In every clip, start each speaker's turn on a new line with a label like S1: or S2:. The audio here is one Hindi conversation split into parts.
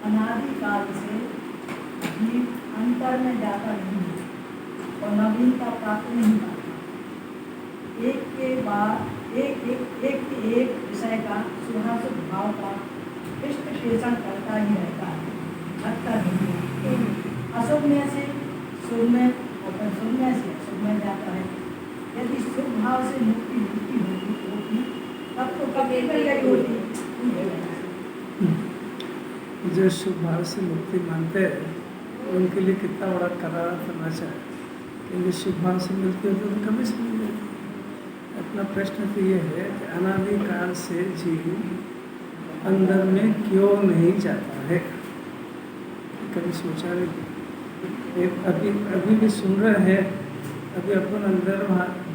S1: अनादिकाल से जीव अंतर में जाता नहीं है और नवीनता प्राप्त नहीं पाता। एक के बाद एक विषय का सुहासुक भाव का विश्लेषण करता ही रहता है, हटता नहीं है। अशुभ में से शुभ में और फिर शुभ में से अशुभ में जाता है। यदि शुभ भाव से मुक्ति होती तब तो कभी गई होती।
S2: जो शुभ भाव से मुक्ति मानते हैं उनके लिए कितना बड़ा करारा तमाचा है, क्योंकि शुभ भाव से मिलती है तो कभी से मिल जाती है। अपना प्रश्न तो ये है कि अनादिकाल से जीव अंदर में क्यों नहीं जाता है, कभी सोचा नहीं। अभी भी सुन रहे हैं, अभी अपन अंदर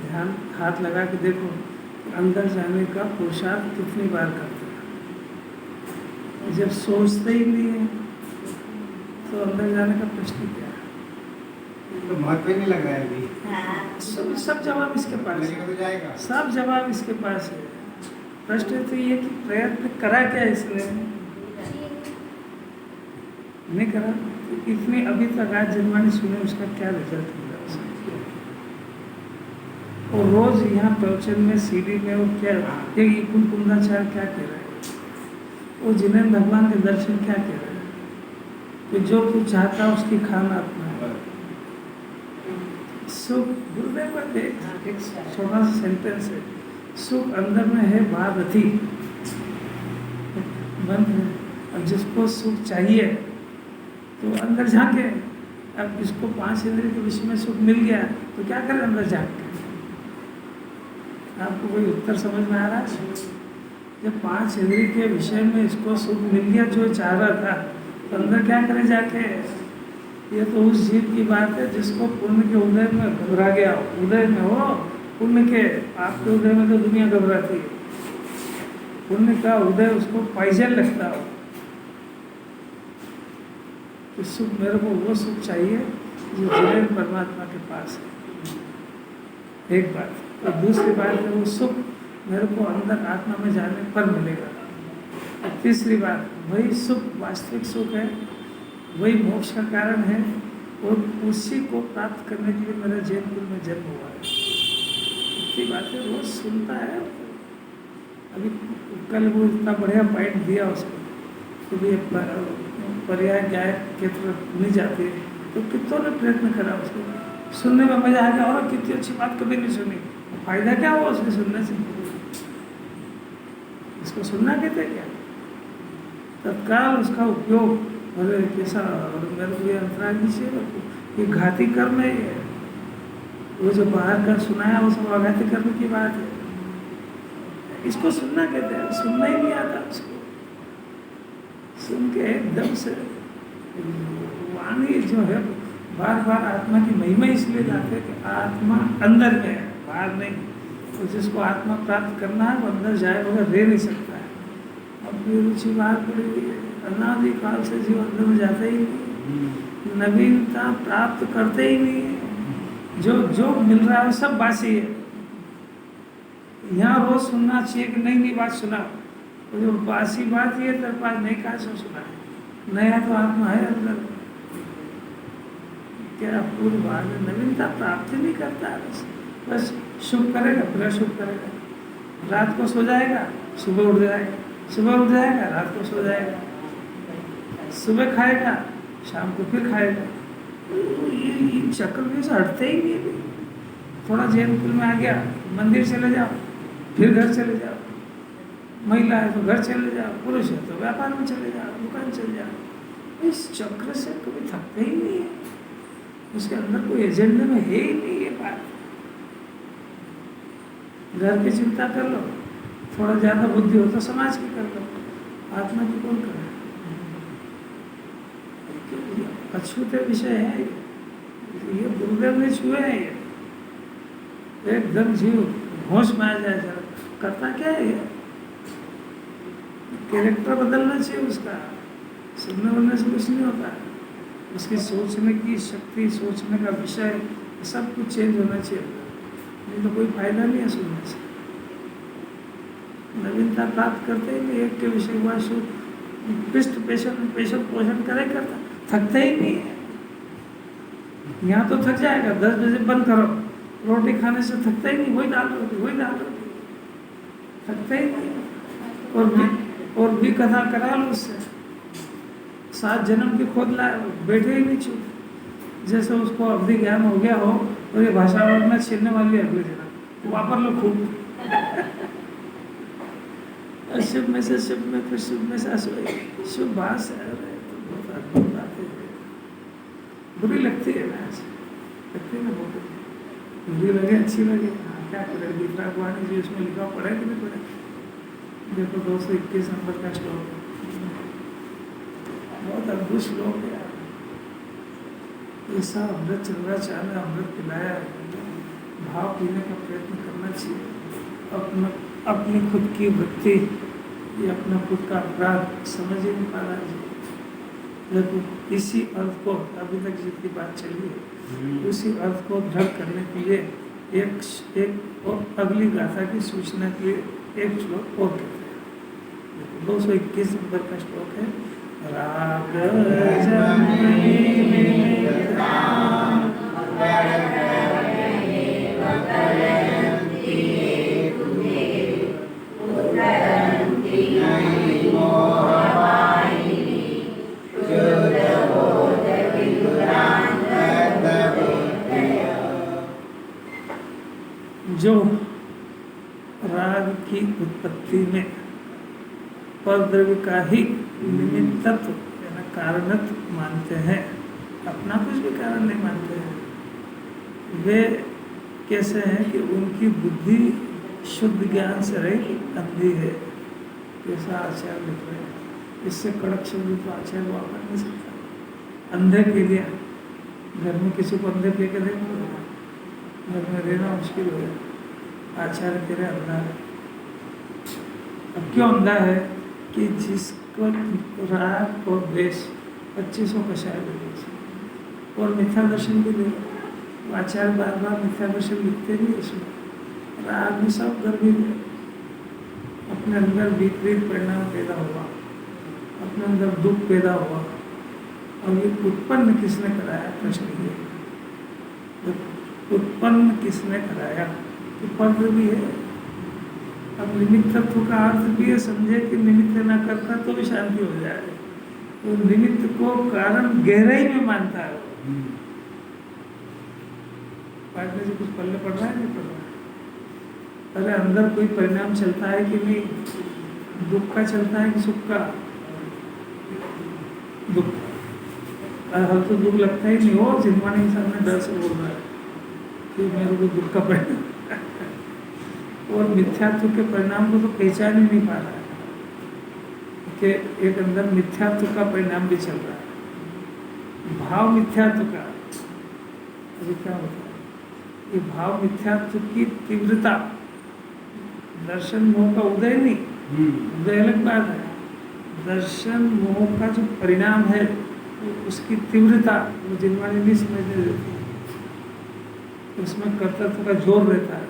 S2: ध्यान हाथ लगा के देखो अंदर जाने का पुरुषार्थ कितनी बार करते हैं। जब सोचते ही नहीं है तो अंदर जाने का प्रश्न क्या है?
S3: तो महत्व ही नहीं लग रहा है अभी।
S2: सब जवाब इसके पास है,
S3: तो जाएगा।
S2: सब जवाब इसके पास है। प्रश्न तो ये कि प्रयत्न करा क्या इसने, नहीं करा तो इतनी अभी तक आज जनवाणी सुने उसका क्या रिजल्ट मिला उसका। और रोज यहाँ प्रवचन में सीढ़ी में वो क्या ये कुंदाचार्य क्या कह रहा है, वो जिन्हें भगवान के दर्शन क्या कह रहे हैं कि जो तू चाहता उसकी खाना अपना है। सुख गुरुदेव का एक छोटा सा सेंटेंस है, सुख अंदर में है बाहर रथी बंद है। अब जिसको सुख चाहिए तो अंदर झांके। अब जिसको 5 इंद्रिय के विषय में सुख मिल गया तो क्या करे अंदर झांक के। आपको कोई उत्तर समझ में आ रहा है? जब 5 इंद्रिय के विषय में इसको सुख मिल गया जो चाह रहा था तो अंदर क्या करे जाके। ये तो उस जीव की बात है जिसको पुण्य के उदय में घबरा गया। उदय में हो पुण्य के, आपके उदय में तो दुनिया घबराती है, पुण्य का उदय उसको पाइजन लगता हो कि सुख मेरे को वो सुख चाहिए जो जीवन परमात्मा के पास है। एक बात। और दूसरी बात है वो सुख मेरे को अंदर आत्मा में जाने पर मिलेगा। और तीसरी बात, वही सुख वास्तविक सुख है, वही मोक्ष का कारण है और उसी को प्राप्त करने के लिए मेरा जैन कुल में जन्म हुआ है। इतनी बातें रोज सुनता है। अभी कल वो इतना बढ़िया पॉइंट दिया उसको कि ये पर्याय न्याय के तरफ नहीं जाते, तो कितनों ने प्रयत्न करा उसको सुनने में मजा आ गया। और कितनी अच्छी बात कभी नहीं सुनी, फायदा क्या हुआ उसके सुनने से? इसको सुनना कहते क्या? तत्काल उसका उपयोग, अरे कैसा, और मेरे को ये अंतराल नीचे ये घाती कर्म है। वो जो बाहर का सुनाया वो सब अघाती कर्म की बात है। इसको सुनना कहते हैं, सुनना ही नहीं आता उसको। सुन के एकदम से वाणी जो है बार बार आत्मा की महिमा इसलिए लाते हैं कि आत्मा अंदर में है, बाहर नहीं। तो जिसको आत्मा प्राप्त करना है वो अंदर जाए बगैर रह नहीं सकता है। अब ये रुचि बाहर पड़ेगी, अनादिकाल से जीव अंदर में जाता ही नहीं, नवीनता प्राप्त करते ही नहीं है। जो मिल रहा है सब बासी है। यहाँ रोज सुनना चाहिए कि नई नई बात सुना, तो जो बासी बात ये तेरे पास नहीं कहा सो सुना है, नया तो आत्मा है अंदर। क्या पूर्व बात है, नवीनता प्राप्त नहीं करता है। बस शुभ करेगा फिर अशुभ करेगा, रात को सो जाएगा सुबह उठ जाएगा, सुबह उठ जाएगा रात को सो जाएगा, सुबह खाएगा शाम को फिर खाएगा। ये चक्र में से हटते ही नहीं। थोड़ा जैन कुल में आ गया, मंदिर चले जाओ फिर घर चले जाओ, महिला है तो घर चले जाओ, पुरुष है तो व्यापार में चले जाओ, दुकान चले जाओ। इस चक्र से कभी थकते ही नहीं है। उसके अंदर कोई एजेंडे में है ही नहीं ये बात। घर की चिंता कर लो, थोड़ा ज़्यादा बुद्धि हो तो समाज की कर लो, आत्मा की कौन करे? अछूते विषय है ये गुरुदेव ने छुए हैं ये एकदम जीव होश में आ जाए जरा, करता क्या है ये? कैरेक्टर बदलना चाहिए उसका, सुनने वनने से कुछ नहीं होता, उसकी सोचने की शक्ति, सोचने का विषय सब कुछ चेंज होना चाहिए, नहीं तो कोई फायदा नहीं है सुनने से। नवीनता प्राप्त करते ही नहीं, एक के विषय हुआ पिष्ट पेशर पोषण करे करता, थकते ही नहीं है। यहाँ तो थक जाएगा, 10 बजे बंद करो, रोटी खाने से थकता ही नहीं, वही दाल रोटी, थकता ही नहीं। और भी कथा करा लो उससे, 7 जन्म की खोद लाए, बैठे ही नहीं चुप, जैसे उसको अवधि ज्ञान हो गया हो और ये भाषा में छीनने वाली है अगले जन्म, वापर लो खूब। शुभ में से शुभ में, फिर शुभ में से अशुभ, शुभ भाष है, बहुत अद्भुत बातें हैं। बुरी लगती है ना, लगती है ना, बहुत बुरी लगे अच्छी लगे, हाँ क्या करें, दूसरा वाणी जी उसमें लिखा पढ़े कि नहीं पढ़े? देखो 221 नंबर का श्लोक है, बहुत अद्भुत श्लोक है। ऐसा अमृत चल रहा, चाहे अमृत पिलाया, भाव पीने का प्रयत्न करना चाहिए। अपनी खुद की वृत्ति या अपना खुद का अपराध समझ ही नहीं पा रहा है। देखो इसी अर्थ को अभी तक जितनी बात चली है, उसी अर्थ को दृढ़ करने के लिए एक और अगली गाथा की सूचना के लिए एक श्लोक और कहते हैं। 221 नंबर का श्लोक है, राग जो राग की उत्पत्ति में परद्रव्य का ही निमित्तत्व यानी कारणत्व मानते हैं, अपना कुछ भी कारण नहीं मानते हैं, वे कैसे हैं कि उनकी बुद्धि शुद्ध ज्ञान से रहित अंधी है। कैसा आचार्य लिख रहे हैं, इससे कड़क शब्द तो आचार्य वापर नहीं सकता। अंधे के लिए घर में किसी को अंधे कह के देखो, घर में रहना मुश्किल हो गया, आचार्य कह रहे अंधा है। अब क्यों अंधा है कि जिसको राग और द्वेष 2500 कषाय लगे और मिथ्या दर्शन भी ले, आचार्य बार बार मिथ्या दर्शन लिखते नहीं इसमें, राग में सब गर्मी है, अपने अंदर विपरीत परिणाम पैदा हुआ, अपने अंदर दुख पैदा हुआ, और ये उत्पन्न किसने कराया? प्रश्न ये, उत्पन्न किसने कराया? तो पद भी है। अब निमित्त तत्व का अर्थ भी है, समझे कि निमित्त ना करता तो भी शांति हो जाए, तो निमित्त को कारण गहराई में मानता है। पढ़ने से कुछ पल्ले पड़ रहा है, नहीं पड़ रहा है? अरे अंदर कोई परिणाम चलता है कि नहीं, दुख का चलता है कि सुख का? दुख। हल तो दुख लगता ही नहीं हो, जिनवानी इंसान ने डर से बोल रहा है कि मेरे को दुख का परिणाम और मिथ्यात्व के परिणाम को तो पहचान ही नहीं पा रहा है कि एक अंदर मिथ्यात्व का परिणाम भी चल रहा है, भाव मिथ्यात्व का। अभी क्या होता है, ये भाव मिथ्यात्व की तीव्रता, दर्शन मोह का उदय नहीं, उदय अलग बात है, दर्शन मोह का जो परिणाम है उसकी तीव्रता वो जिनवाणी नहीं समझने देती, उसमें कर्तव्य का जोर रहता है।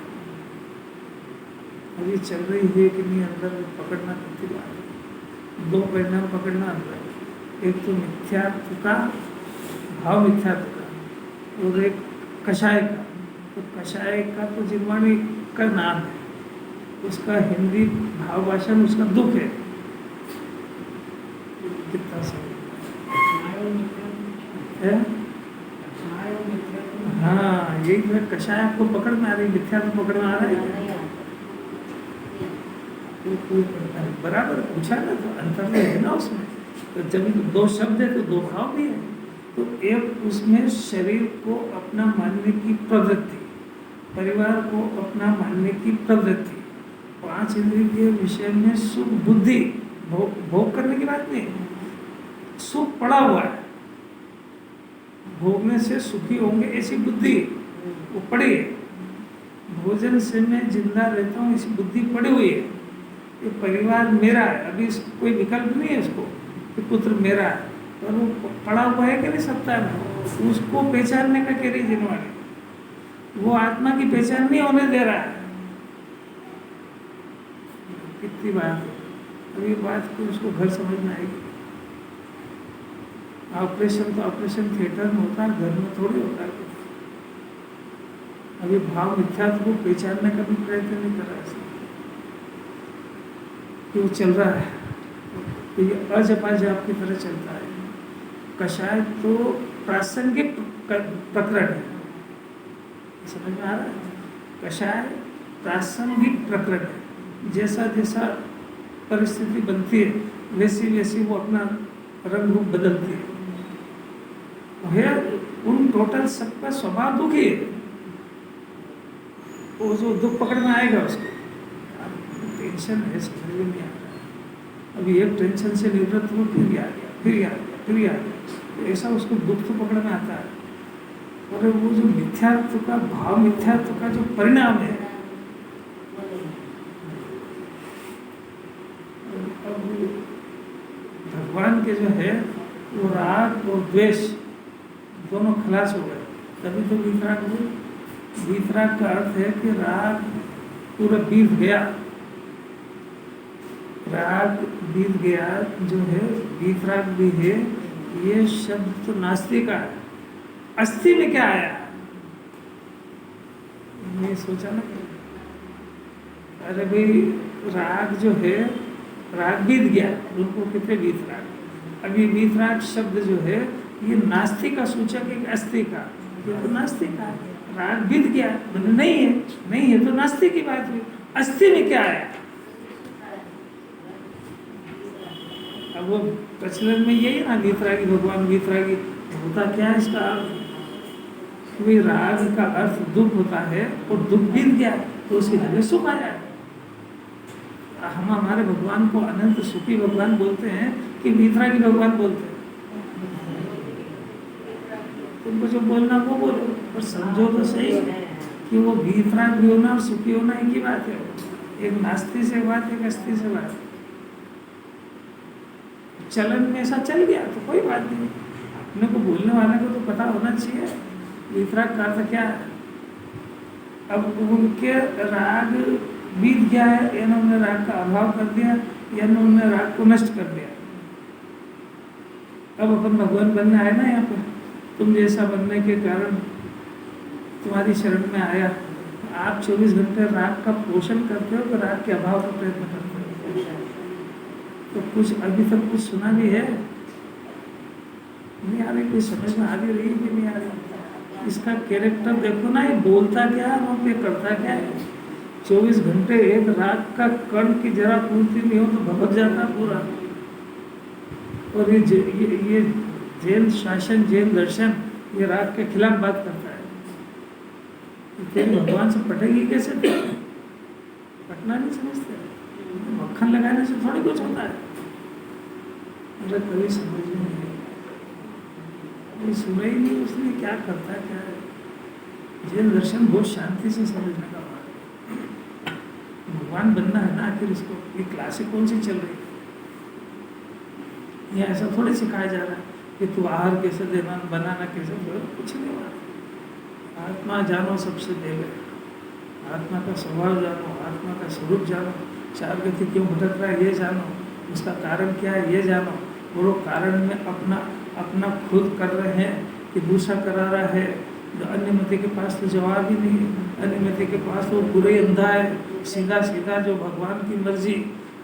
S2: अभी चल रही है कि नहीं अंदर पकड़ना कितनी बात है, 2 परिणाम पकड़ना अंदर, एक तो मिथ्यात्व का, भाव मिथ्यात्व का, और एक कषाय का। तो कषाय का तो जिनवाणी का नाम है, उसका हिंदी भाव भाषा में उसका दुख है। कितना सही है? हाँ यही तो कषाय आपको पकड़ में आ रही, मिथ्या तो पकड़ में आ रहा है। बराबर पूछा ना, तो अंतर है ना उसमें। तो जब 2 शब्द है तो 2 भाव भी है। तो एक उसमें शरीर को अपना मानने की प्रवृत्ति, परिवार को अपना मानने की प्रवृत्ति, 5 इंद्रिय के विषय में सुख बुद्धि, भोग करने की बात नहीं, सुख पड़ा हुआ है, भोगने से सुखी होंगे ऐसी बुद्धि वो पड़ी है, भोजन से मैं जिंदा रहता हूँ ऐसी बुद्धि पड़ी हुई है, ये परिवार मेरा है, अभी कोई विकल्प नहीं है इसको कि पुत्र मेरा है, पर वो पड़ा हुआ है कि नहीं सत्ता में, उसको पहचानने का कह रही जिनवाणी, वो आत्मा की पहचान नहीं होने दे रहा है। कितनी बात है, अभी बात को उसको घर समझ में आएगी। ऑपरेशन तो ऑपरेशन थिएटर में होता है, घर में थोड़ी होता है। अभी भाव मिथ्यात्व को पहचानने का भी प्रयत्न नहीं कर रहा है कि वो चल रहा है, तो ये अजपाजाप की तरह चलता है। कषाय तो प्रासंगिक प्रकरण है, समझ में आ रहा है? कषाय प्रासंगिक प्रकरण है, जैसा जैसा परिस्थिति बनती है वैसी वैसी वो अपना रंग रूप बदलती है। उन टोटल सबका स्वभाव दुखी है, वो जो दुख पकड़ में आएगा उसको टेंशन है, समझ में नहीं आ रहा। अभी एक टेंशन से निवृत्त हो, फिर आ गया, फिर आ गया, फिर आ गया, तो ऐसा उसको दुख तो पकड़ में आता है। और वो जो मिथ्यात्व का भाव, मिथ्यात्व का जो परिणाम है, अब भगवान के जो है वो राग और द्वेष दोनों खलास हो गए, तभी तो वीतराग हुए। वीतराग का अर्थ है कि राग पूरा बीत गया, राग बीत गया जो है, वीतराग भी है। ये शब्द तो नास्तिक का है, अस्थि में क्या आया, मैं सोचा ना, अरे भाई राग जो है, राग बीत गया, उनको कहते वीतराग। अभी वीतराग शब्द जो है ये नास्तिक का सूचक है, अस्थि का, ये तो नास्तिक का है। राग बीत गया मतलब नहीं है, नहीं है तो नास्तिक की बात हुई, अस्थि में क्या आया। अब वो प्रचलन में यही ना, वीतरागी भगवान वीतरागी, होता क्या है इसका अर्थ? राग का अर्थ दुख होता है, और दुख बीत गया तो उसकी जगह सुख आ जाए। हम हमारे भगवान को अनंत सुखी भगवान बोलते हैं कि वीतरागी भगवान बोलते हैं? तुमको जो बोलना वो बोलो, पर समझो तो सही कि वो वीतराग भी होना और सुखी होना एक ही बात है। एक नास्ति से बात, एक अस्थि से बात। चलन में ऐसा चल गया तो कोई बात नहीं, अपने को बोलने वाले को तो पता होना चाहिए वीतराग का अर्थ क्या है। अब उनके राग बीत गया है, या उन्होंने राग का अभाव कर दिया, या उन्होंने राग को नष्ट कर दिया। अब अपन भगवान बनने आए ना यहाँ पर, तुम जैसा बनने के कारण तुम्हारी शरण में आया, आप 24 घंटे राग का पोषण करते हो, तो राग के अभाव का प्रयत्न करते हो। तो कुछ अभी तक कुछ सुना भी है नहीं आ रही, कोई समझ में आ भी रही कि नहीं आ रही? इसका कैरेक्टर देखो ना, ये बोलता क्या है और ये करता क्या है। 24 घंटे एक राग का कण की जरा पूर्ति नहीं हो तो भटक जाता पूरा। और ये जैन शासन, जैन दर्शन ये राग के खिलाफ बात करता है। तेरी भगवान से पटेगी कैसे? पटना नहीं समझते, मक्खन लगाने से थोड़ी कुछ होता है। अरे कभी समझ में नहीं, सुना ही नहीं उसने क्या करता क्या है। जैन दर्शन बहुत शांति से समझने का बात है। भगवान बनना है ना, आखिर इसको ये क्लासिक कौन सी चल रही है? ये ऐसा थोड़ी सिखाया जा रहा है कि तू आहार कैसे देना, बनाना कैसे, कुछ नहीं बात। आत्मा जानो सबसे पहले, आत्मा का स्वभाव जानो, आत्मा का स्वरूप जानो, चार गति क्यों भटक रहा है ये जानो, उसका कारण क्या है ये जानो। और वो कारण में अपना खुद कर रहे हैं कि दूसरा करा रहा है। अन्यमति के पास तो जवाब ही नहीं है, अन्यमति के पास तो पूरे अंधा है। सीधा सीधा जो भगवान की मर्जी,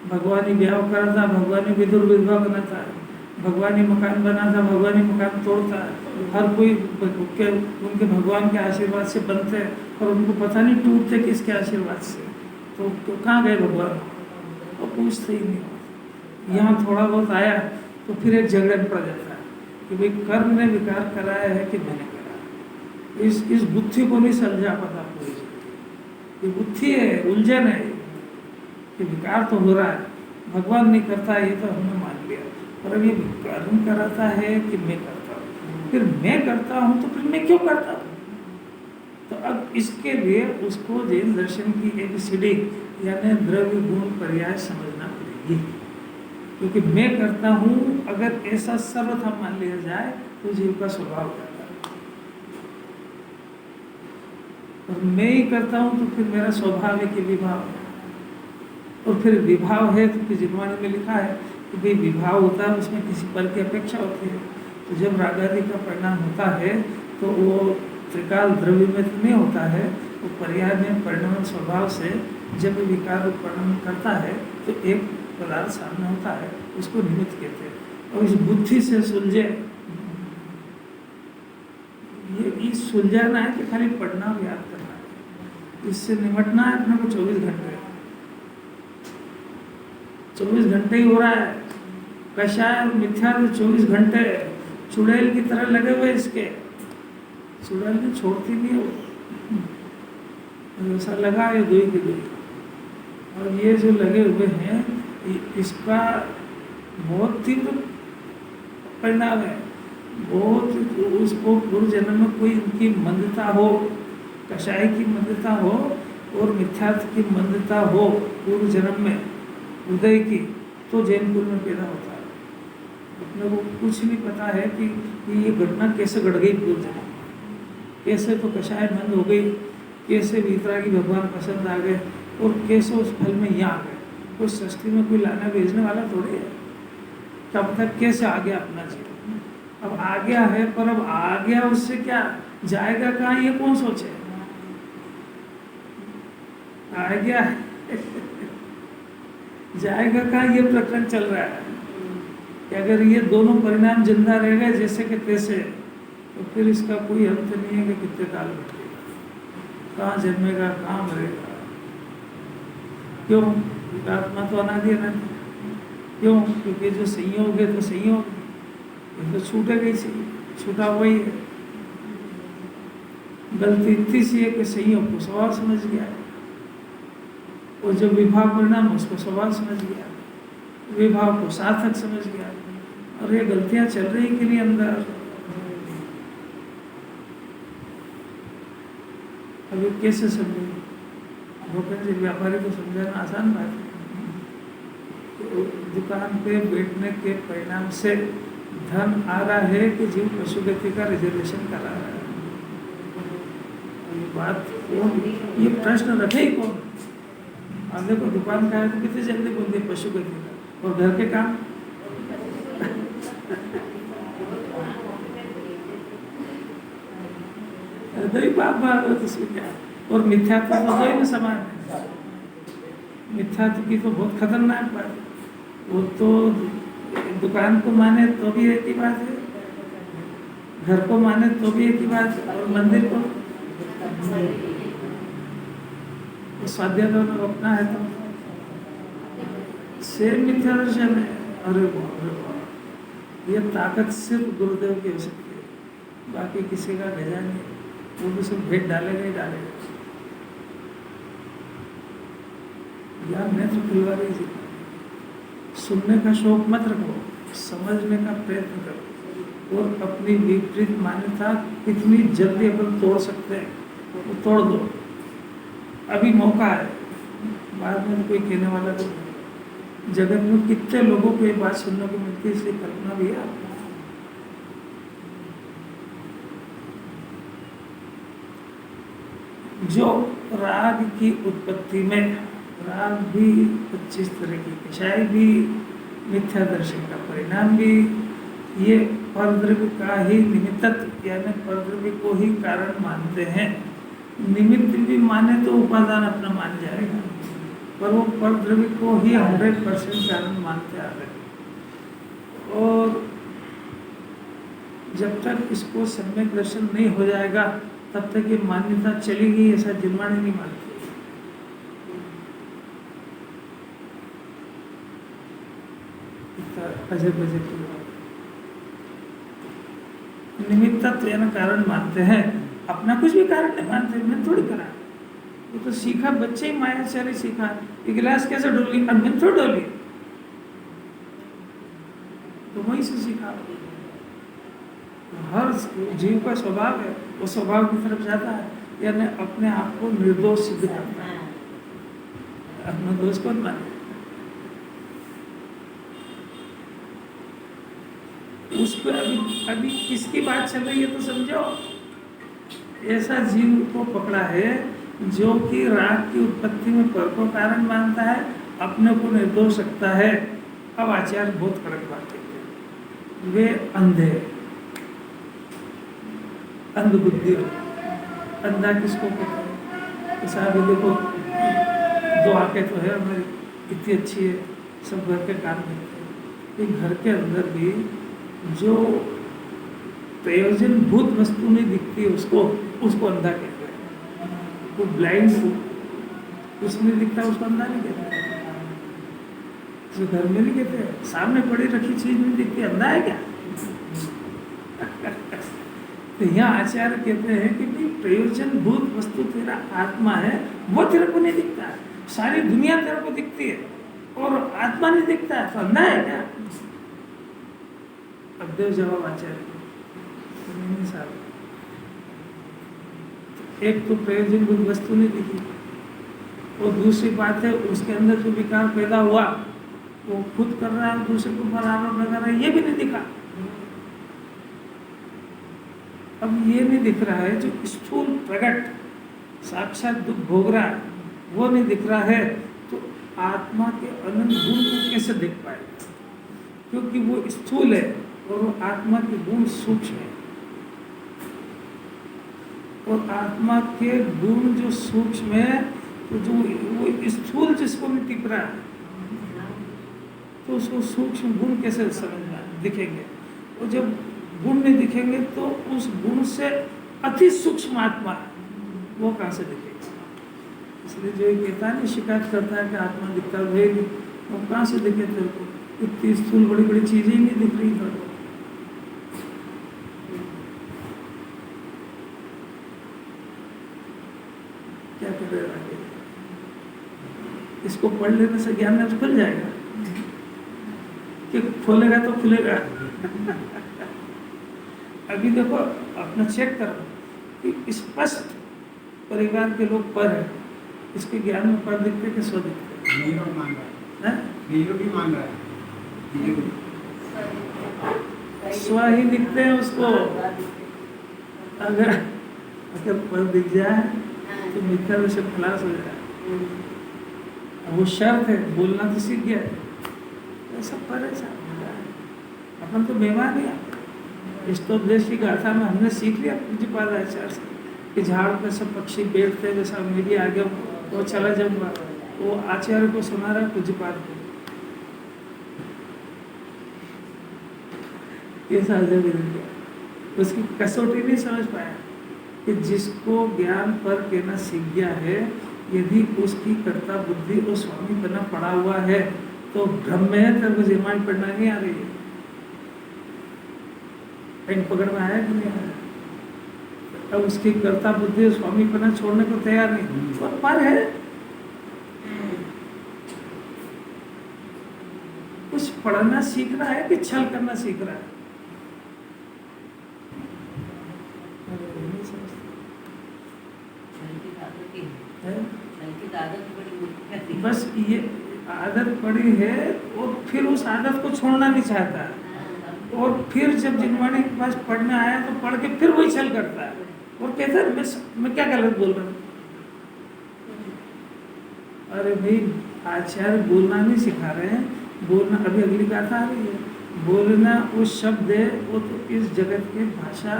S2: भगवानी ब्याह करता, भगवानी विदुर विधवा बनाता है, भगवानी मकान बनाता, भगवानी मकान तोड़ता है। हर कोई उनके भगवान के आशीर्वाद से बनते हैं, और उनको पता नहीं टूटते किसके आशीर्वाद से। तो कहाँ गए भगवान? वो पूछते ही नहीं। यहाँ थोड़ा बहुत आया तो फिर एक झगड़े में पड़ जाता है कि भाई कर्म ने विकार कराया है कि मैंने करा। इस बुद्धि को नहीं समझा पता पूरी। ये बुद्धि है, उलझन है कि विकार तो हो रहा है, भगवान नहीं करता ये तो हमने मान लिया, पर अब ये कर्म कराता है कि मैं करता हूँ, फिर मैं करता हूँ तो फिर मैं क्यों करता हूँ। तो अब इसके लिए उसको जैन दर्शन की ABCD यानी द्रव्य गुण पर्याय समझना पड़ेगी, क्योंकि मैं करता हूँ अगर ऐसा सर्वथा मान लिया जाए तो जीव का स्वभाव रहता है, और मैं ही करता हूँ तो फिर मेरा स्वभाव है कि विभाव है, और फिर विभाव है तो फिर जिनवाणी में लिखा है कि भाई विभाव होता है उसमें किसी पल की अपेक्षा होती है। तो जब रागादि का परिणाम होता है तो वो त्रिकाल द्रव्य में तो नहीं होता है, वो पर्याय में परिणाम स्वभाव से जब विकार परिणाम करता है तो एक पदार्थ सामने होता है, उसको निमित्त कहते हैं। और इस बुद्धि से सुलझे, ये सुलझाना है कि खाली पढ़ना और याद करना है, इससे निमटना है अपने को 24 घंटे 24 घंटे ही हो रहा है। कषाय और मिथ्या तो 24 घंटे चुड़ैल की तरह लगे हुए इसके, चुड़ैल की छोड़ती नहीं है वो, ऐसा लगा ये दुई की दुई। और ये जो लगे हुए हैं इसका बहुत तीव्र परिणाम है, बहुत उसको पूर्व जन्म में कोई इनकी मंदता हो, कषाय की मंदता हो और मिथ्यात्व की मंदता हो पूर्व जन्म में हृदय की, तो जैन कुल में पैदा होता है। अपने को कुछ नहीं पता है कि ये घटना कैसे घट गई पूर्व जन्म, कैसे तो कषाय मंद हो गई, कैसे वीतरागी भगवान पसंद आ गए और कैसे उस फल में यहाँ आ गए। कोई सृष्टि में कोई लाना भेजने वाला थोड़ी है, क्या पता कैसे आ गया अपना जीवन। अब आ गया है पर अब आ गया उससे क्या जाएगा कहाँ ये कौन सोचे, आ गया जाएगा कहाँ ये प्रकरण चल रहा है कि अगर ये दोनों परिणाम जिंदा रह गए जैसे कि तैसे, तो फिर इसका कोई अंत नहीं है कि कितने काल बचेगा, कहाँ जन्मेगा कहाँ मरेगा। क्यों? आत्मा तो अनादि अनंत, क्यों? क्योंकि जो संयोग है तो संयोग, ये तो छूटेगा ही, सही छूटा हुआ ही है। गलती इतनी सी है कि संयोग को स्वभाव समझ गया, और जब विभाव परिणाम उसको स्वभाव समझ गया, विभाव को सार्थक समझ गया, और ये गलतियां चल रही कि नहीं अंदर। अभी कैसे समझे? भूपेंद्र जी व्यापारी को समझाना आसान बात है। तो दुकान पे बैठने के परिणाम से धन आ रहा है कि जीव पशुगति का रिजर्वेशन करा रहा है। ये बात कौन, ये प्रश्न रखे ही कौन? अब देखो दुकान का है तो कितनी जल्दी बोलते पशुगति का, और घर के काम दही बाप बाप तो उसमें क्या। और मिथ्यात्व तो दही में समान है, मिथ्यात्व की तो बहुत खतरनाक बात है। वो तो दुकान को माने तो भी एक ही बात है, घर को माने तो भी एक ही बात है, और मंदिर को स्वाध्याय में अपना है तो सेम मिथ्या दर्शन है। अरे वाह, ये ताकत सिर्फ गुरुदेव की हो सकती है, बाकी किसी का भेजा नहीं, वो भी सब भेंट डालेगा ही डालेगा। यार नेत्र खुलवा दीजिए, सुनने का शौक मत रखो, समझने का प्रयत्न करो, और अपनी विपरीत मान्यता कितनी जल्दी अपन तोड़ सकते हैं वो तोड़ दो, अभी मौका है, बाद में तो कोई कहने वाला तो। जगत में कितने लोगों को ये बात सुनने को मिलती है, इसलिए कल्पना भी है आपको। जो राग की उत्पत्ति में, राग भी 25 तरह की, कषाय भी, मिथ्या दर्शन का परिणाम भी, ये परद्रव्य का ही निमित्तत्व यानी परद्रव्य को ही कारण मानते हैं। निमित्त भी माने तो उपादान अपना मान जाएगा, पर वो परद्रव्य को ही 100% कारण मानते आ रहे। और जब तक इसको सम्यक दर्शन नहीं हो जाएगा तब तक ये मान्यता चलेगी, ऐसा जिनवाणी नहीं मानती। अजय बजय की निमित्तत्व यानी कारण मानते हैं, अपना कुछ भी कारण नहीं मानते। मैं थोड़ी करा, वो तो सीखा, बच्चे ही मायाचारी सीखा। ये गिलास कैसे डोली, मैंने तो डोली, तो वहीं से सीखा। हर जीव का स्वभाव है, वो स्वभाव की तरफ जाता है, यानी अपने आप को निर्दोष सिद्ध करता है। अपना दोष कौन माने? उस पर अभी किसकी बात चल रही है तो समझो। ऐसा जीव को पकड़ा है जो कि राग की उत्पत्ति में पर को कारण मानता है, अपने को निर्दोष रखता है। अब आचार्य बहुत कड़क बात कहते हैं, वे अंधे, अंधबुद्धि हो। अंधा किसको कहते हैं? ऐसा अभी देखो, दो आंखें तो है हमारी, इतनी अच्छी है, सब घर के काम करते हैं। एक घर के अंदर भी जो प्रयोजन भूत वस्तु नहीं दिखती है उसको अंधा कहते हैं। वो ब्लाइंड कुछ नहीं दिखता, उसको अंधा नहीं कहते। जो घर में नहीं कहते, सामने पड़ी रखी चीज नहीं दिखती, अंधा है क्या? तो यहाँ आचार्य कहते हैं कि भाई प्रयोजन भूत वस्तु तेरा आत्मा है, वो तेरे को नहीं दिखता है। सारी दुनिया तेरे को दिखती है और आत्मा नहीं दिखता है, तो अंधा है क्या? अब देव जवाब आचार्य को, नहीं साहब, एक तो प्रयोजन भूत वस्तु नहीं दिखी, और दूसरी बात है उसके अंदर जो विकार पैदा हुआ वो खुद कर रहा है, दूसरे को बराबर लगा रहा है, ये भी नहीं दिखा। अब ये नहीं दिख रहा है जो स्थूल प्रकट साक्षात दुख भोग रहा है, वो नहीं दिख रहा है, तो आत्मा के अनंत गुण को कैसे देख पाएगा? क्योंकि वो स्थूल है और वो आत्मा के गुण सूक्ष्म है, और आत्मा के गुण जो सूक्ष्म है, तो जो वो स्थूल जिसको नहीं टिक रहा है, तो उसको सूक्ष्म गुण कैसे समझना दिखेंगे? और जब गुण नहीं दिखेंगे तो उस गुण से अति सूक्ष्म आत्मा वो कहाँ से दिखेगा? इसलिए जो ये कहता है ना, शिकायत करता है कि आत्मा दिखता है, वो कहाँ से दिखे तेरे को? इतनी स्थूल बड़ी बड़ी चीजें ही नहीं दिख रही तेरे को। क्या कर रहे आगे? इसको पढ़ लेने से ज्ञान में खुल जाएगा कि खोलेगा तो खुलेगा। अभी देखो, अपना चेक करो कि स्पष्ट परिवार के लोग पर है, इसके ज्ञान में पर दिखते कि स्व दिखते?
S3: नियोग मान रहा है, नियोग ही मान रहा है,
S2: स्व ही दिखते हैं उसको। अगर पर दिख जाए तो मिथ्या में से खलास हो जाए। वो शर्त है, बोलना तो सीख गया है, ऐसा पर ऐसा अपन तो बेमान है। इष्टोपदेश की गाथा में हमने सीख लिया पूज्यपाद आचार्य से कि झाड़ पे सब पक्षी बैठते, जैसा मीडिया आगे वो चला जाऊंगा, वो आचार्य को सुना रहा पूज्यपाद को। ये साझा भी नहीं किया, उसकी कसौटी नहीं समझ पाया कि जिसको ज्ञान पर कहना सीख गया है, यदि उसकी कर्ता बुद्धि और स्वामी बना पड़ा हुआ है तो भ्रम में है, तेरे को जिमाई पढ़ना नहीं आ रही है। कहीं पकड़ में आया कि नहीं आया? अब उसकी कर्ता बुद्धि स्वामी पना छोड़ने को तैयार नहीं, वो पर है। कुछ पढ़ना सीख रहा है कि छल करना सीख रहा है? बस ये आदत पड़ी है और फिर उस आदत को छोड़ना नहीं चाहता है, और फिर जब जिनवाणी के पास पढ़ने आया तो पढ़ के फिर वही छल करता है और कहता है मैं क्या गलत बोल रहा हूँ। अरे भाई, आचार्य बोलना नहीं सिखा रहे हैं, बोलना अभी अगली गाथा आ रही है। बोलना वो शब्द है, वो तो इस जगत के भाषा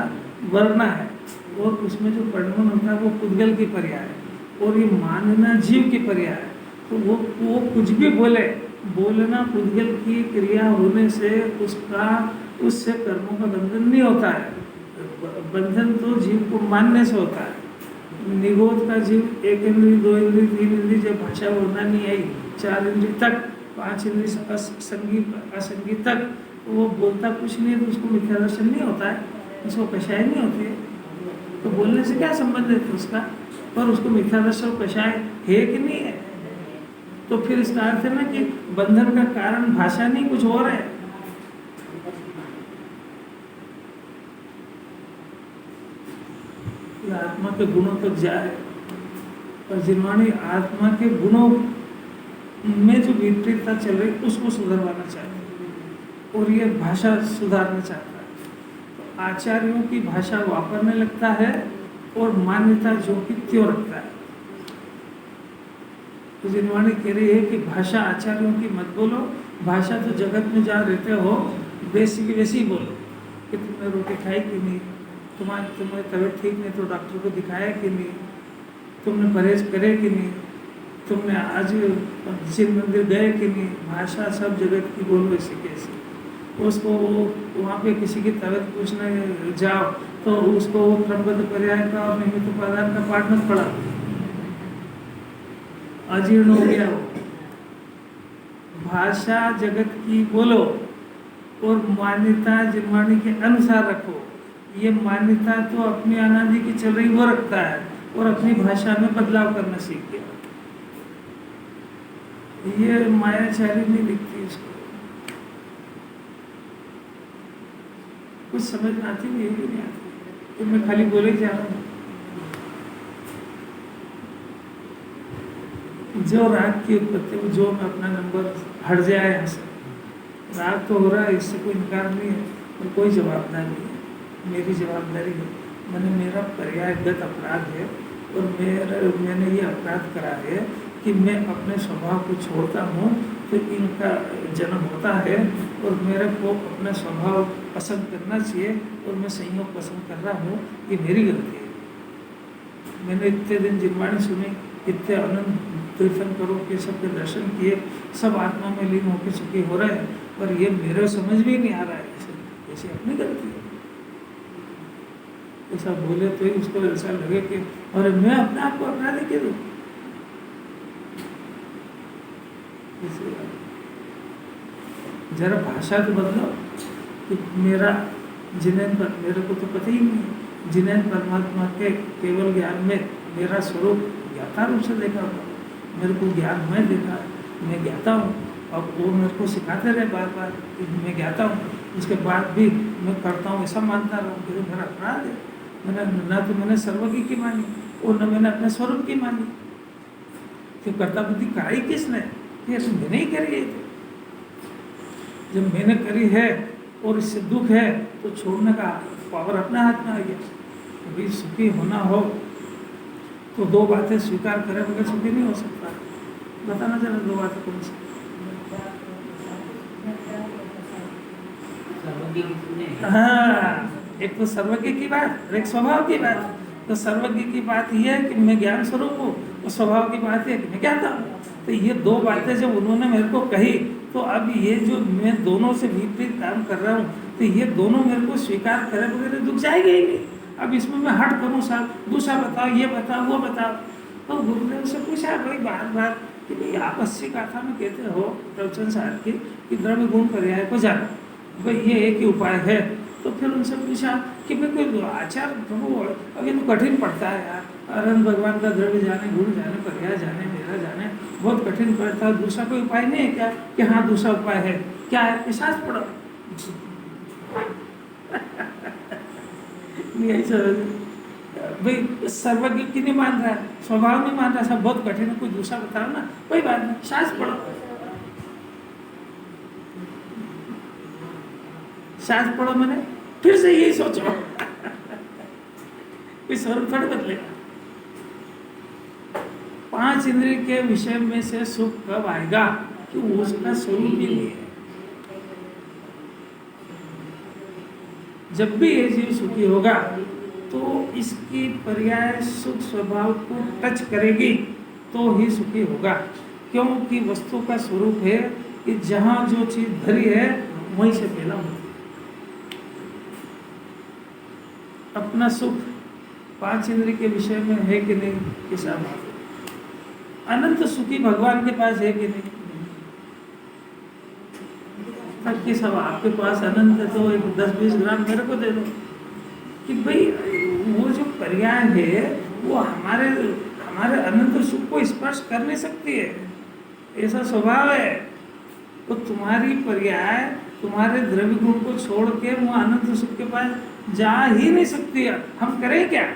S2: वर्णा है, और उसमें जो वर्णन होता है वो पुद्गल की पर्याय है, और ये मानना जीव की पर्याय है। तो वो कुछ भी बोले, बोलना पुद्गल की क्रिया होने से उससे कर्मों का बंधन नहीं होता है। बंधन तो जीव को मानने से होता है। निगोद का जीव 1 इंद्री 2 इंद्री 3 इंद्री जब भाषा बोलना नहीं आई, 4 इंद्री तक, 5 इंद्री असंगी तक, तो वो बोलता कुछ नहीं है, तो उसको मिथ्या दर्शन नहीं होता है, उसको कषाय नहीं होती है। तो बोलने से क्या संबंध है उसका? पर उसको मिथ्यादर्शन कषाय है कि नहीं है? तो फिर इसका अर्थ है ना कि बंधन का कारण भाषा नहीं, कुछ और है। ये आत्मा के गुणों तक जाए, और जिन्होंने आत्मा के गुणों में जो विपरीतता चल रही उसको सुधारवाना चाहते हैं, और ये भाषा सुधारना चाहता है। तो आचार्यों की भाषा वापरने लगता है और मान्यता जो कि त्यों रखता है। तो जिनवाणी कह रही है कि भाषा आचार्यों की मत बोलो, भाषा तो जगत में जहाँ रहते हो वैसी की वैसी बोलो, कि तुमने रोटी खाई कि नहीं, तुम्हारी तबीयत ठीक नहीं तो डॉक्टर को दिखाया कि नहीं, तुमने परहेज करे कि नहीं, तुमने आज शिव मंदिर गए कि नहीं। भाषा सब जगत की बोलो ऐसे कैसे। उसको वहाँ पे किसी की तबीयत पूछने जाओ तो उसको क्रमबद्ध पर्याय का और निमित्त उपादान का पाठ मत पढ़ा, अजीर्ण हो गया वो। भाषा जगत की बोलो और मान्यता जिनवाणी के अनुसार रखो। ये मान्यता तो अपनी अनादि की चल रही वो रखता है, और अपनी भाषा में बदलाव करना सीख गया। ये मायाचारी नहीं दिखती इसको, कुछ समझ में आती नहीं, भी नहीं आती, तो मैं खाली बोले जा रहा हूँ। जो राग की उत्पत्ति, जो मैं अपना नंबर हट जाए यहाँ से, राग तो हो रहा है, इससे कोई इनकार नहीं है, और कोई जवाबदारी नहीं है, मेरी जवाबदारी है। मेरा पर्यायगत अपराध है, और मैंने ये अपराध करा है कि मैं अपने स्वभाव को छोड़ता हूँ तो इनका जन्म होता है, और मेरे को अपना स्वभाव पसंद करना चाहिए, और मैं संयोग पसंद कर रहा हूँ, ये मेरी गलती है। मैंने इतने दिन जिनवाणी सुनी, इतने अनंत तीर्थंकरों के सबके दर्शन किए, सब आत्मा में लीन होकर सुखी हो रहे हैं, पर ये मेरे समझ भी नहीं आ रहा है, ऐसे अपनी गलती है। ऐसा बोले तो ही उसको ऐसा लगे कि अरे मैं अपने आप को अपराधी के दूँ। जरा भाषा तो बदलो कि मेरा जिनेन पर, मेरे को तो पता ही नहीं है, जिनेन परमात्मा के केवल ज्ञान में मेरा स्वरूप ज्ञाता रूप से देखा हुआ, मेरे को ज्ञान मैं देखा, मैं ज्ञाता हूँ। अब वो मेरे को सिखाते रहे बार बार कि मैं ज्ञाता हूँ, उसके बाद भी मैं करता हूँ ऐसा मानता रहूँ, फिर मेरा अपराध है। मैंने सर्वज्ञ की मानी और न मैंने अपने स्वरूप की मानी। कि कर्ता बुद्धि कराई किसने? ये तो मैंने ही करी है। जब मैंने करी है और इससे दुख है तो छोड़ने का पावर अपने हाथ में आ गया। कभी सुखी होना हो तो दो बातें स्वीकार करे बगैर सुखी नहीं हो सकता। बताना जरा दो बातें कौन सी? हाँ, एक तो सर्वज्ञ की बात और एक स्वभाव की बात। तो सर्वज्ञ की बात यह है कि मैं ज्ञान स्वरूप हूँ, और स्वभाव की बात है कि मैं ज्ञाता हूँ। तो ये दो बातें जब उन्होंने मेरे को कही तो अब ये जो मैं दोनों से विपरीत काम कर रहा हूँ तो ये दोनों मेरे को स्वीकार करे बगैर दुख जाएगा ही नहीं। अब इसमें मैं हट करूँ साहब, दूसरा बताओ, ये बताओ, वो बताओ। तो गुरुदेव से पूछा भाई बार बार कि भाई आप 80 गाथा में कहते हो प्रवचन साहब की कि द्रव्य गुण पर्याय को जानो, भाई ये एक ही उपाय है। तो फिर उनसे पूछा कि भाई कोई आचार प्रभु अब ये तो कठिन पड़ता है यार, अनंत भगवान का द्रव्य जाने, गुण जाने, पर्याय जाने, मेरा जाने, बहुत कठिन पड़ता है। दूसरा कोई उपाय नहीं है क्या? कि हाँ दूसरा उपाय है। क्या है? कि शास्त्र पढ़ो। नहीं ऐसा भाई सर्वज्ञ की नहीं मान रहा है, स्वभाव नहीं मान रहा, सब बहुत कठिन है, कोई दूसरा बताओ ना। कोई बात नहीं, शास्त्र पढ़ो। शास्त्र पढ़ो मैंने फिर से यही सोचो। कोई स्वरूप थोड़ी बदलेगा। 5 इंद्रिय के विषय में से सुख कब आएगा कि उसका स्वरूप ही नहीं है। जब भी ये जीव सुखी होगा तो इसकी पर्याय सुख स्वभाव को टच करेगी तो ही सुखी होगा। क्योंकि वस्तु का स्वरूप है कि जहाँ जो चीज धरी है वहीं से पैदा होती है। अपना सुख 5 इंद्रिय के विषय में है कि नहीं, किसा बात है। अनंत सुखी भगवान के पास है कि नहीं? तब कि सब आपके पास अनंत है तो एक 10-20 ग्राम मेरे को दे दो। कि भाई वो जो पर्याय है वो हमारे हमारे अनंत सुख को स्पर्श कर नहीं सकती है, ऐसा स्वभाव है। तो तुम्हारी पर्याय तुम्हारे द्रव्य गुण को छोड़ के वो अनंत सुख के पास जा ही नहीं सकती है। हम करें क्या?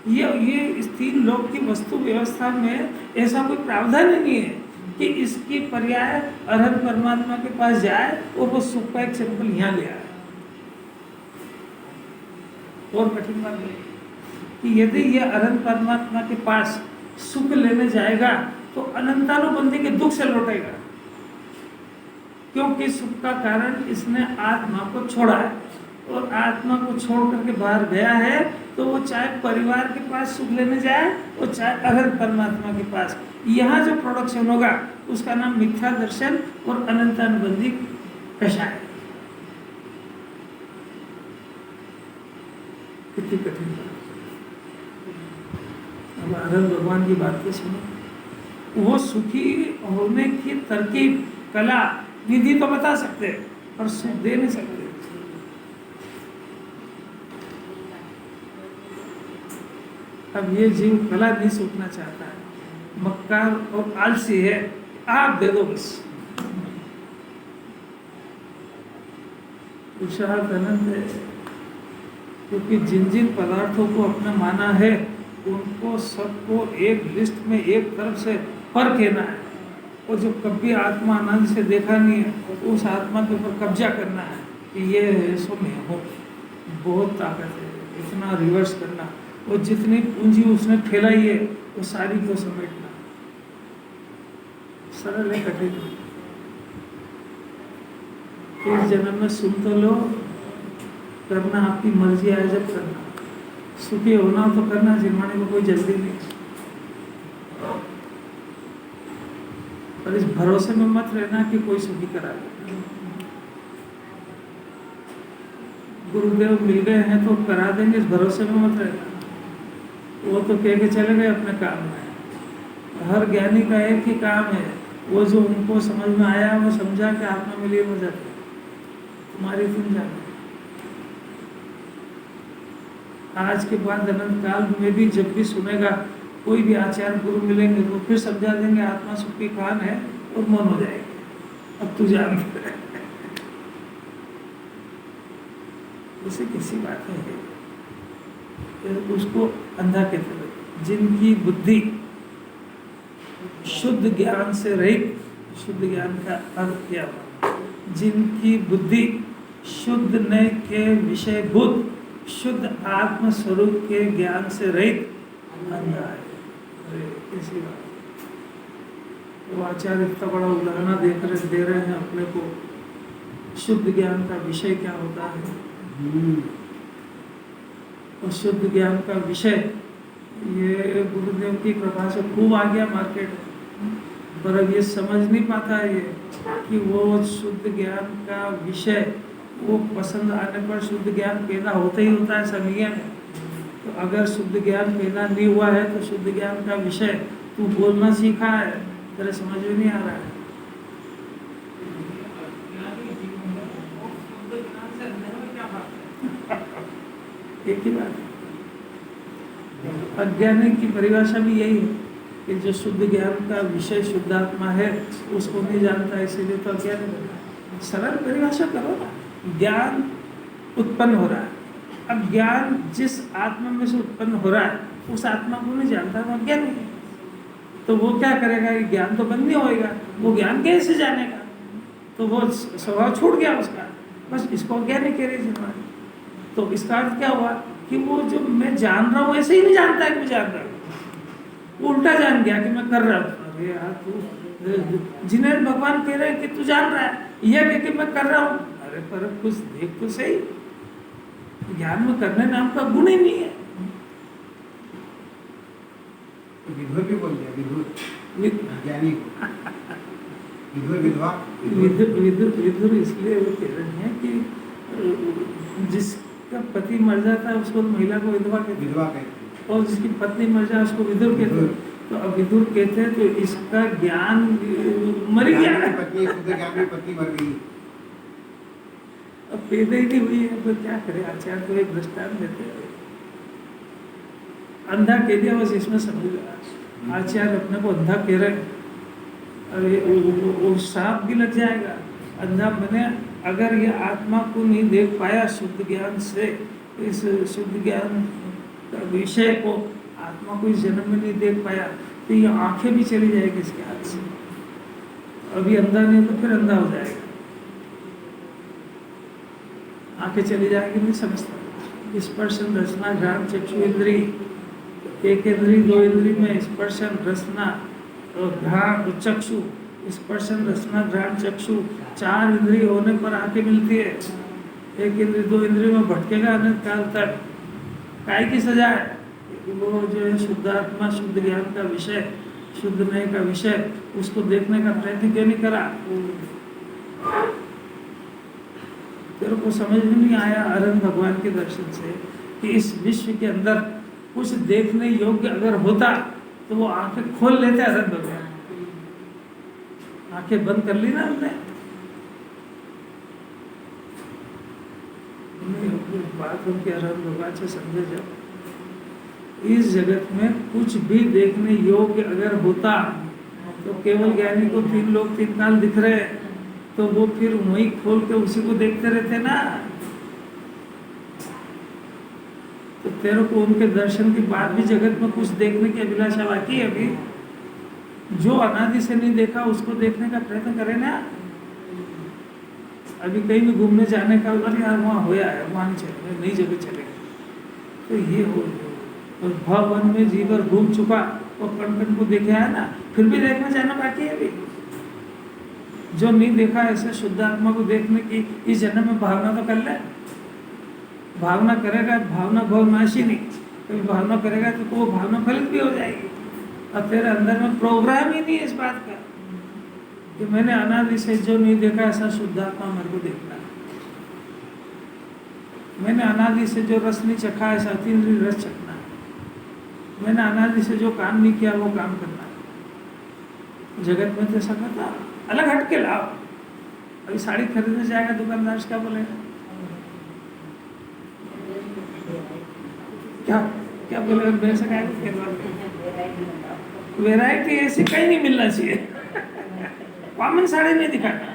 S2: ये इस तीन लोक की वस्तु व्यवस्था में ऐसा कोई प्रावधान ही नहीं है कि इसकी पर्याय अरहत परमात्मा के पास जाए और वो सुख का एक सैंपल यहाँ ले आए। और कठिन बात है कि यदि ये अरहत परमात्मा के पास सुख लेने जाएगा तो अनंतानुबंधी के दुख से लौटेगा, क्योंकि सुख का कारण इसने आत्मा को छोड़ा है और आत्मा को छोड़ करके बाहर गया है। तो वो चाहे परिवार के पास सुख लेने जाए और चाहे अरहत परमात्मा के पास, यहाँ जो प्रोडक्शन होगा उसका नाम मिथ्या दर्शन और अनंतानुबंधी कषाय। कितनी कठिन बात। अब अरहत भगवान की बात सुनो। वो सुखी होने की तरकीब, कला, विधि तो बता सकते हैं पर सुख दे नहीं सकते। अब ये जीव कला नहीं सीखना चाहता है, मक्कार और आलसी है, आप दे दो बस। पुरुषार्थ अनंत है, क्योंकि जिन जिन पदार्थों को अपना माना है उनको सबको एक लिस्ट में एक तरफ से पर कहना है, और जो कभी आत्मा आनंद से देखा नहीं है उस आत्मा के ऊपर कब्जा करना है कि ये है सो मैं हूँ। बहुत ताकत है इतना रिवर्स करना, और जितनी पूंजी उसने फैलाई है वो सारी को समेटना। सरल है, कठिन। इस जन्म में सुन तो लो, करना आपकी मर्जी आए जब करना। सुखी होना तो करना, जिरमाने को कोई जल्दी नहीं। पर इस भरोसे में मत रहना कि कोई सुखी करा दे। गुरुदेव मिल गए हैं तो करा देंगे, इस भरोसे में मत रहना। वो तो कह के चले गए अपने काम में। हर ज्ञानी का एक ही काम है, वो जो उनको समझ में आया वो समझा के आत्मा में लिए हो जाते। तुम्हारी तुम जानो। आज के बाद अनंत काल में भी जब भी सुनेगा कोई भी आचार्य गुरु मिलेंगे तो फिर समझा देंगे आत्मा सुख की खान है और मौन हो जाएगी। अब तू जान। उसे किसी बात है उसको अंधा कहते हैं। जिनकी बुद्धि शुद्ध ज्ञान से रहित, शुद्ध ज्ञान का अर्थ क्या हुआ? जिनकी बुद्धि शुद्ध नय के विषयभूत शुद्ध आत्म स्वरूप के ज्ञान से रहित अंधा है। इसी बात वो आचार्य इतना बड़ा उदाहरण दे रहे हैं अपने को। शुद्ध ज्ञान का विषय क्या होता है? और शुद्ध ज्ञान का विषय ये गुरुदेव की कृपा से खूब आ गया मार्केट में, पर अब ये समझ नहीं पाता है कि वो शुद्ध ज्ञान का विषय वो पसंद आने पर शुद्ध ज्ञान पैदा होता ही होता है संज्ञा में। तो अगर शुद्ध ज्ञान पैदा नहीं हुआ है तो शुद्ध ज्ञान का विषय तू बोलना सीखा है, तेरे समझ में नहीं आ रहा है। एक ही बात है। अज्ञानी की परिभाषा भी यही है कि जो शुद्ध ज्ञान का विषय शुद्धात्मा है उसको नहीं जानता, इसीलिए तो अज्ञानी बनता है। सरल परिभाषा करो ना। ज्ञान उत्पन्न हो रहा है, अब ज्ञान जिस आत्मा में से उत्पन्न हो रहा है उस आत्मा को नहीं जानता तो अज्ञानी है। तो वो क्या करेगा कि ज्ञान तो बंद नहीं होएगा, वो ज्ञान कैसे जानेगा? तो वो स्वभाव छूट गया उसका, बस इसको अज्ञानी कह रही है। तो इसका अर्थ क्या हुआ कि वो जो मैं जान रहा हूँ ऐसे ही नहीं जानता है कि मैं जान रहा हूँ, वो उल्टा जान गया कि मैं कर रहा हूँ। अरे यार तू, जिन्हें भगवान कह रहे हैं कि तू जान रहा है, यह कह के मैं कर रहा हूँ। अरे पर कुछ देख तो सही, ज्ञान में करने नाम का गुण ही नहीं है।
S3: विधुर भी बोल दिया, विधुर ज्ञानी को विधुर विधवा
S2: विधुर इसलिए वो कह रहे हैं कि जिसका पति मर जाता है उसको महिला को विधवा कहते हैं, और जिसकी पत्नी मर जाए उसको विधुर कहते हैं। तो अब विधुर कहते हैं तो इसका ज्ञान मर गया,
S3: पत्नी शुद्ध ज्ञान में पत्नी मर गई।
S2: अब पैदा ही नहीं हुई है तो क्या करे। आचार्य को एक दृष्टांत देते हैं, अंधा कह दिया बस इसमें समझ लो। आचार्य अपने को अंधा कह रहे, अरे वो सांप भी लग जाएगा। अंधा बने अगर ये आत्मा को नहीं देख पाया शुद्ध ज्ञान से, इस शुद्ध ज्ञान का विषय को आत्मा को इस जन्म में नहीं देख पाया तो ये आंखें भी चली जाएगी इसके हाथ से। अभी अंधा नहीं तो फिर अंधा हो जाएगा, आंखें चली जाएगी, नहीं समझता। स्पर्शन रसना घ्राण चक्षु इंद्री, एक इंद्री दो इंद्री में स्पर्शन रसना और घ्राण और चक्षु, स्पर्शन रसना घ्राण चक्षु, चार इंद्रिय होने पर आंखें मिलती है। एक इंद्रिय दो इंद्रिय में भटकेगा अनंत काल तक। काय की सजा है? वो जो है शुद्धात्मा शुद्ध ज्ञान का विषय, शुद्ध नय का विषय, उसको देखने का प्रयत्न क्यों नहीं करा? तेरे को समझ में नहीं आया अरहंत भगवान के दर्शन से कि इस विश्व के अंदर कुछ देखने योग्य अगर होता तो वो आंखें खोल लेते अरहंत भगवान। आंखें बंद कर ली ना हमने। बात उनके अरहंत भगवान से समझे जब इस जगत में कुछ भी देखने योग्य अगर होता तो केवल ज्ञानी को तीन लोग तीन काल दिख रहे, तो वो फिर वहीं खोल के उसी को देखते रहते ना। तो तेरे को उनके दर्शन के बाद भी जगत में कुछ देखने की अभिलाषा बाकी है अभी। जो अनादि से नहीं देखा उसको देखने का प्रयत्न करे ना। अभी कहीं भी घूमने जाने का अरे यार वहाँ होया है, वहाँ नहीं चलेंगे, नई जगह चलेंगे, तो ये हो। और भवन में जीवर घूम चुका और कण कण को देखे है ना, फिर भी देखना जाना बाकी है अभी। जो नहीं देखा ऐसे शुद्ध आत्मा को देखने की इस जन्म में भावना तो कर ले। भावना करेगा, भावना भवनाशी नहीं, कभी भावना करेगा तो वो भावना फलित भी हो जाएगी। और तेरे अंदर में प्रोग्राम ही नहीं है इस बात का कि मैंने अनादि से जो नहीं देखा ऐसा शुद्ध आत्मा मेरे को देखना है। मैंने अनादि से जो रस नहीं चखा ऐसा अतीन्द्रिय रस चखना है। मैंने अनादि से जो काम नहीं किया वो काम करना है। जगत में तो ऐसा करता अलग हट के लाओ। अभी साड़ी खरीदने जाएगा दुकानदार क्या बोलेगा? क्या क्या बोलेगा? मेरे से वैरायटी ऐसी कहीं नहीं मिलना चाहिए। कॉमन साड़ी नहीं दिखाना,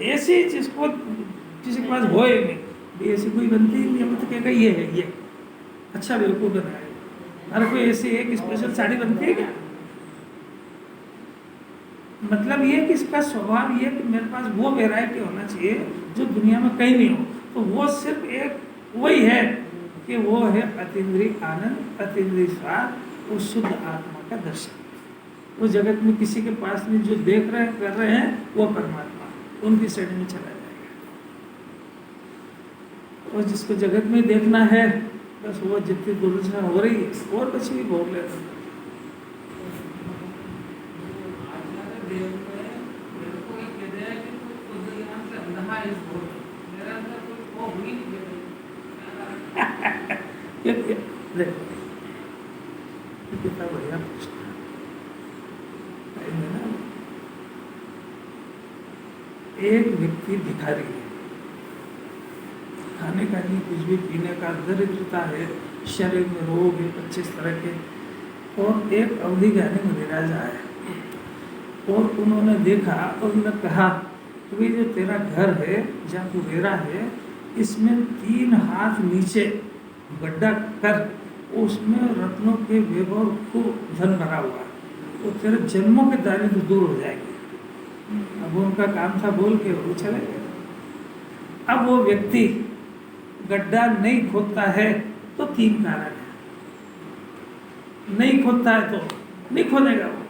S2: ऐसी जिसको किसी के पास हो ही नहीं, ऐसी कोई बनती ही नहीं है। तो कहेगा ये है, ये अच्छा बिल्कुल बनाए। अरे कोई ऐसी एक स्पेशल साड़ी बनती है क्या? मतलब ये कि इसका स्वभाव ये कि मेरे पास वो वैरायटी होना चाहिए जो दुनिया में कहीं नहीं हो। तो वो सिर्फ एक वही है कि वो है अतीन्द्रिय आनंद, अतीन्द्रिय स्वाद और शुद्ध आत्मा का दर्शन। वो जगत में किसी के पास नहीं, जो देख रहे हैं कर रहे हैं वो परमात्मा उनकी श्रेणी में चला जाएगा। और जिसको जगत में देखना है बस वो जितनी दुर्दशा हो रही है और कुछ भी भोग ले रहे। कितना बढ़िया प्रश्न है। एक व्यक्ति भिखारी है, खाने का नहीं, कुछ भी पीने का, दरिद्रता है, शरीर में रोग है 25 तरह के। और एक अवधि ज्ञानी मुनिराज आए और उन्होंने देखा और उन्होंने कहा कि जो तेरा घर है जहाँ तू रह रहा है इसमें 3 हाथ नीचे गड्ढा कर, उसमें रत्नों के वैभव को धन भरा हुआ, तो तेरे जन्मों के दारिद्र दूर हो जाएंगे। अब उनका काम था बोल के वो चले गए। अब वो व्यक्ति गड्ढा नहीं खोदता है तो 3 कारण है। नहीं खोदता है तो नहीं खोदेगा वो।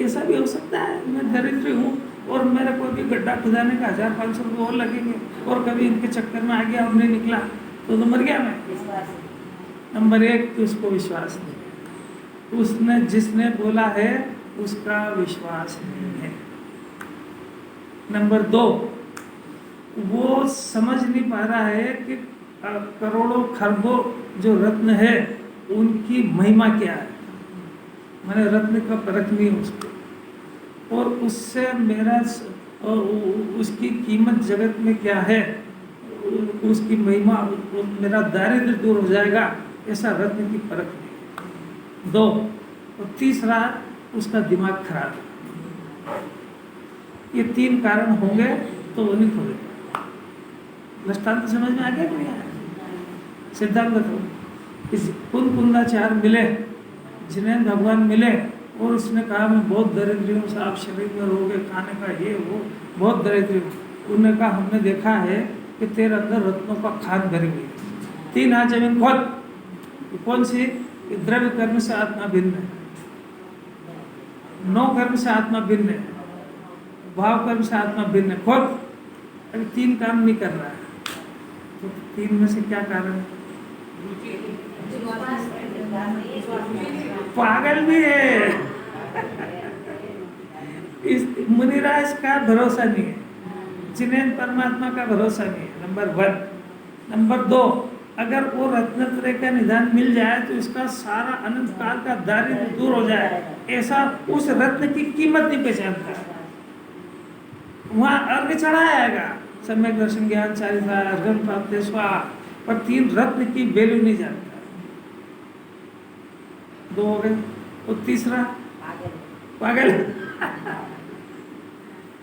S2: ऐसा भी हो सकता है मैं दरिद्र हूँ और मेरे को भी गड्ढा खुदाने का 1500 रुपये और लगेंगे और कभी इनके चक्कर में आ गया और नहीं निकला तो मर गया मैं। नंबर 1 कि उसको विश्वास नहीं है, उसने जिसने बोला है उसका विश्वास नहीं है। नंबर 2 वो समझ नहीं पा रहा है कि करोड़ों खरबों जो रत्न है उनकी महिमा क्या है। मैंने रत्न का परख नहीं उसको, और उससे मेरा और उसकी कीमत जगत में क्या है, उसकी महिमा, मेरा दारिद्र्य दूर हो जाएगा, ऐसा रत्न की परख नहीं। 2 और तीसरा उसका दिमाग खराब। ये 3 कारण होंगे तो वो नहीं खोलेगा। दृष्टांत समझ में आ गया कि नहीं आया? सिद्धांत बताओ। इस कुंदाचार्य मिले, जिन्हें भगवान मिले और उसने कहा मैं बहुत दरिद्र हूँ साहब, शरीर में रोग है, खाने का ये वो, बहुत दरिद्र हूँ। उन्होंने कहा हमने देखा है कि तेरे अंदर रत्नों का खान भरी हुई है। 3 हाथ जमीन खोल। कौन सी? द्रव्य कर्म से आत्मा भिन्न है, 9 कर्म से आत्मा भिन्न है, भाव कर्म से आत्मा भिन्न है। खोल। अभी 3 काम नहीं कर रहा है, तो 3 में से क्या कारण है? पागल भी है। इस मुनिराज का भरोसा नहीं है, जिन्हें परमात्मा का भरोसा नहीं है, नंबर 1। नंबर 2, अगर वो रत्नत्रय का निदान मिल जाए तो इसका सारा अनंत काल का दारिद्र्य दूर हो जाए, ऐसा उस रत्न की कीमत नहीं पहचानता। वहां अर्घ चढ़ाया जाएगा, सम्यक दर्शन ज्ञान चारिता अर्घन प्राप्त स्वाहा, पर 3 रत्न की वैल्यू नहीं जानता। 2 हो गए। और तीसरा पागल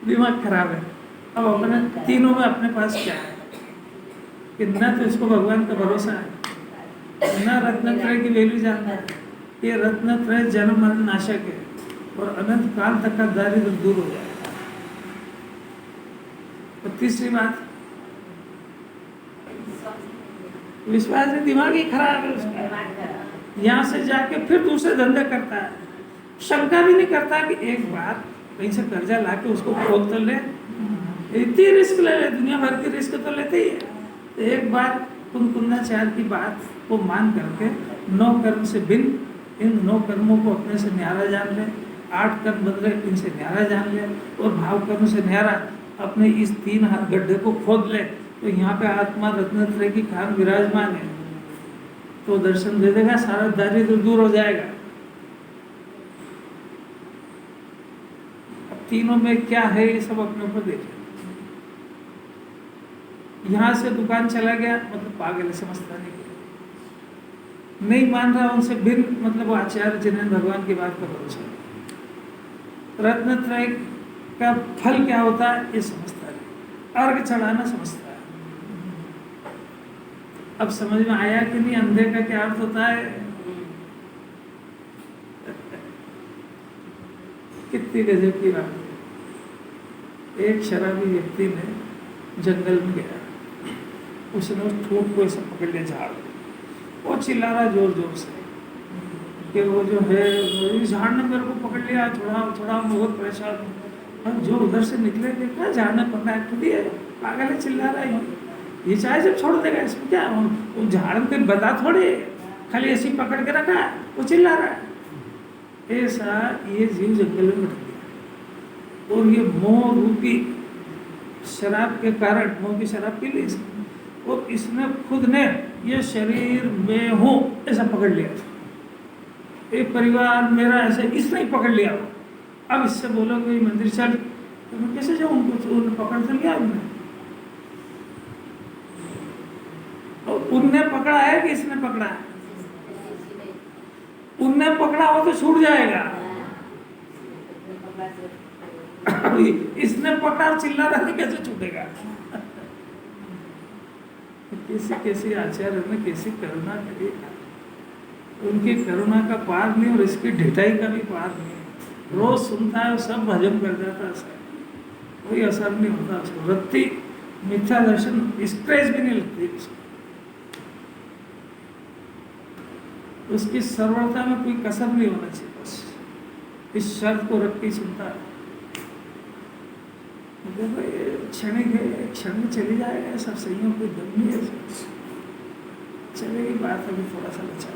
S2: दिमाग खराब है। अब अपने तीनों में अपने पास क्या है कि न तो इसको भगवान का भरोसा है, न रत्नत्रय की वैल्यू जानता है। ये रत्नत्रय जन्म मरण नाशक है और अनंत काल तक का दारिद्र्य दूर हो जाएगा। और तीसरी बात, विश्वास में दिमाग ही खराब है उसका। यहाँ से जाके फिर दूसरे धंधे करता है, शंका भी नहीं करता कि एक बार कहीं से कर्जा लाके उसको खोद तो ले, इतनी रिस्क ले ले, दुनिया भर की रिस्क तो लेते ही है। तो एक बार कुंदाचार्य की बात को मान करके 9 कर्म से भिन्न इन 9 कर्मों को अपने से न्यारा जान ले, 8 कर्म बदले इनसे न्यारा जान ले, और भाव कर्म से न्यारा अपने इस 3 हाथ गड्ढे को खोद ले, तो यहाँ पे आत्मा रत्नत्रय की खान विराजमान है, तो दर्शन दे देगा, सारा दारिद्र्य दूर हो जाएगा। अब तीनों में क्या है ये सब अपने ऊपर देखें। यहाँ से दुकान चला गया मतलब पागल है, समझता नहीं मान रहा उनसे भिन्न, मतलब वो आचार्य जिन्हें भगवान की बात का भरोसा है। रत्नत्रय का फल क्या होता है ये समझता है, अर्घ चढ़ाना समझता है। अब समझ में आया कि नहीं अंधे का क्या अर्थ होता है? कितनी गजब की बात है। एक शराबी व्यक्ति ने जंगल में गया, उसने उस ठूंठ को ऐसा पकड़ लिया झाड़, वो चिल्ला रहा जोर जोर से कि वो जो है झाड़ ने मेरे को पकड़ लिया, थोड़ा बहुत परेशान हूँ। जो उधर से निकले देखा झाड़ ने पकड़ा है, पागल है, चिल्ला रहा है, ये चाहे जब छोड़ देगा, इसमें क्या? वो झाड़ में कोई बता थोड़े, खाली ऐसी पकड़ के रखा है, वो चिल्ला रहा है। ऐसा ये जीव जंगल में रख दिया, और ये मोह रूपी शराब के कारण, मोह की शराब पी ली, और इसने खुद ने ये शरीर में हूँ ऐसा पकड़ लिया। एक परिवार मेरा ऐसे इसने ही पकड़ लिया। अब इससे बोलोगे मंदिर चल, तो मैं कैसे जाऊँ? उनको पकड़ तो लिया उन्होंने, और उनने पकड़ा है कि इसने पकड़ा है? उनने पकड़ा हो तो छूट जाएगा, इसने पकड़ा चिल्ला रहा है, कैसे छूटेगा? कैसी आचार्य ने कैसी करुणा करी, उनकी करुणा का पार नहीं और इसकी ढिठाई का भी पार नहीं। रोज सुनता है, सब हजम कर जाता है, कोई असर नहीं होता उसको, रत्ती मिथ्या दर्शन स्ट्रेस भी नहीं लगती उसको, उसकी सर्वथा में कोई कसर नहीं होना चाहिए, बस इस शर्त को रख के सुनता है। देखो ये क्षणिक है, क्षण में चली जाएगा, सब सही हो, कोई दम नहीं है, चलेगी बात अभी थोड़ा सा बचा।